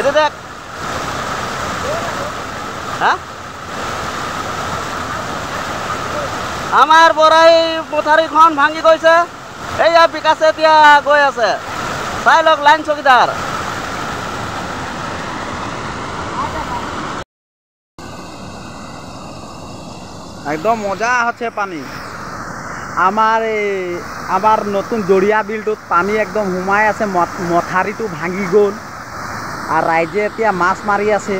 এইটো দেখ হা আমাৰ বৰাই পথাৰীখন ভাঙি গৈছে এইয়া বিকাশে এতিয়া গৈ আছে চাই লওক লাইন চকীদাৰ একদম মজা হচ্ছে পানি আমাৰ নতুন জড়িয়া বিলটোত পানী একদম সোমাই আছে মথাৰিটো ভাঙি গ'ল আৰ ৰাইজে এতিয়া মাছ মাৰি আছে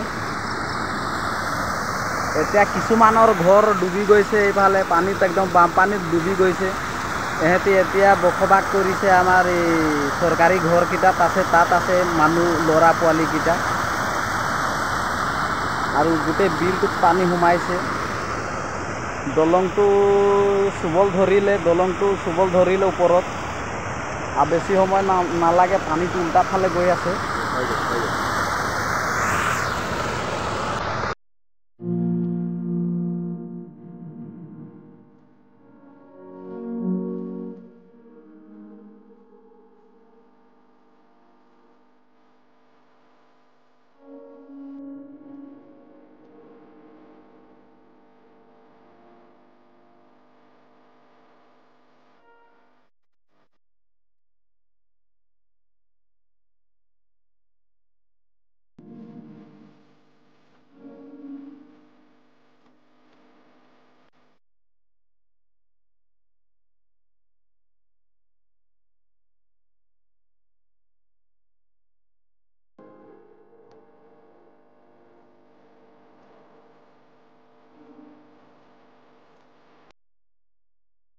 এতিয়া কিছুমানৰ ঘৰ ডুবি গৈছে এইফালে পানীত একদম বানপানীত ডুবি গৈছে এহেঁতি এতিয়া বসবাস কৰিছে আমাৰ এই চৰকাৰী ঘৰকেইটাত আছে তাত আছে মানুহ ল'ৰা পোৱালিকেইটা আৰু গোটেই বিলটোত পানী সোমাইছে দলংটো চুবল ধৰিলে ওপৰত আৰু বেছি সময় নালাগে পানীটো উল্টা ফালে গৈ আছে